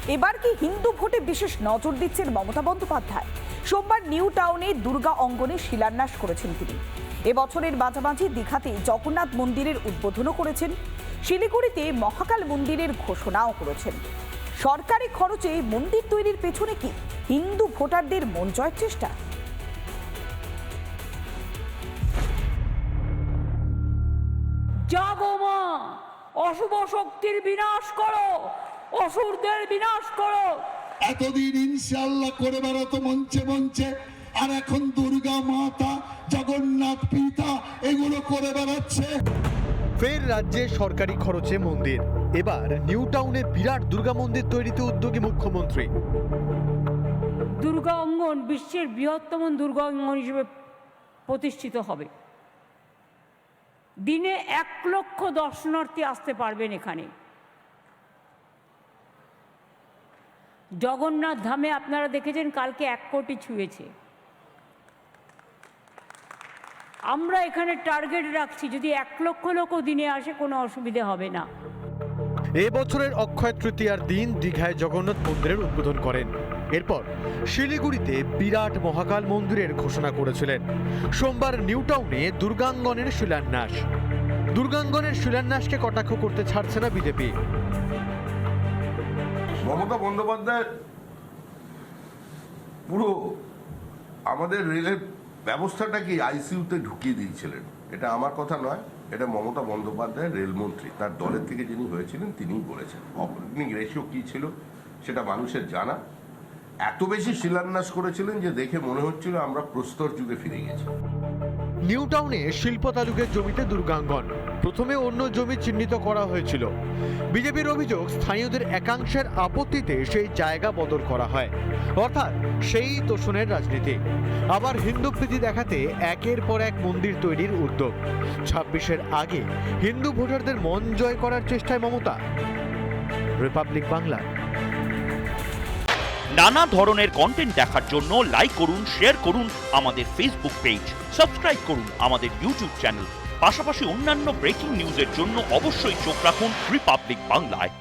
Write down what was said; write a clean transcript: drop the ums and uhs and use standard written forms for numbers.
এবার কি হিন্দু ভোটে বিশেষ নজর দিচ্ছেন মমতা বন্দ্যোপাধ্যায়? সোমবার নিউ টাউনে দুর্গা অঙ্গনে শিলান্যাস করেছেন তিনি। এবছরের মাঝামাঝি দীঘাতে জগন্নাথ মন্দিরের উদ্বোধনও করেছেন। শিলিগুড়িতে মহাকাল মন্দিরের ঘোষণাও করেছেন। সরকারি খরচে মন্দির তৈরির পেছনে কি হিন্দু ভোটারদের মন জয়ের চেষ্টা? জাগো মা, অশুভ শক্তির বিনাশ করো, অসুরদের বিনাশ করো। এতদিন ইনশাআল্লাহ করে বেড়াতো মঞ্চে মঞ্চে, আর এখন দুর্গা মাতা, জগন্নাথ পিতা এগুলো করে বেড়াচ্ছে। ফের রাজ্যে সরকারি খরচে মন্দির। এবার নিউ টাউনে বিরাট দুর্গা মন্দির তৈরিতে উদ্যোগী মুখ্যমন্ত্রী। দুর্গা অঙ্গন বিশ্বের বৃহত্তম দুর্গা অঙ্গন হিসেবে প্রতিষ্ঠিত হবে। দিনে 1 লক্ষ দর্শনার্থী আসতে পারবেন এখানে। জগন্নাথ ধামে আপনারা দেখেছেন কালকে 1 কোটি ছুঁয়েছে। আমরা এখানে টার্গেট রাখছি, যদি 1 লক্ষ লোকও দিনে আসে কোনো অসুবিধে হবে না। এবছরের অক্ষয় তৃতীয়ার দিন দীঘায় জগন্নাথ মন্দিরের উদ্বোধন করেন। এরপর শিলিগুড়িতে বিরাট মহাকাল মন্দিরের ঘোষণা করেছিলেন। সোমবার নিউ টাউনে দুর্গাঙ্গনের শিলান্যাস। দুর্গাঙ্গনের শিলান্যাসকে কটাক্ষ করতে ছাড়ছে না বিজেপি। মমতা বন্দ্যোপাধ্যায় পুরো আমাদের রেলের ব্যবস্থাটাকে আইসিইউতে ঢুকিয়ে দিয়েছিলেন। এটা আমার কথা নয়, এটা মমতা বন্দ্যোপাধ্যায় রেলমন্ত্রী, তার দলের থেকে যিনি হয়েছিলেন তিনিই বলেছেন। অপারেটিং রেশিও কি ছিল সেটা মানুষের জানা। এত বেশি শিলান্যাস করেছিলেন যে দেখে মনে হচ্ছিল আমরা প্রস্তর যুগে ফিরে গেছি। নিউ টাউনে শিল্প তালুকের জমিতে দুর্গাঙ্গন। প্রথমে অন্য জমি চিহ্নিত করা হয়েছিল। বিজেপির অভিযোগ, স্থানীয়দের একাংশের আপত্তিতে সেই জায়গা বদল করা হয়, অর্থাৎ সেই তোষণের রাজনীতি। আবার হিন্দু প্রীতি দেখাতে একের পর এক মন্দির তৈরির উদ্যোগ। 26-এর আগে হিন্দু ভোটারদের মন জয় করার চেষ্টায় মমতা। রিপাবলিক বাংলা। নানা ধরনের কন্টেন্ট দেখার জন্য লাইক করুন, শেয়ার করুন আমাদের ফেসবুক পেজ, সাবস্ক্রাইব করুন আমাদের ইউটিউব চ্যানেল। পাশাপাশি অন্যান্য ব্রেকিং নিউজের জন্য অবশ্যই চোখ রাখুন রিপাবলিক বাংলায়।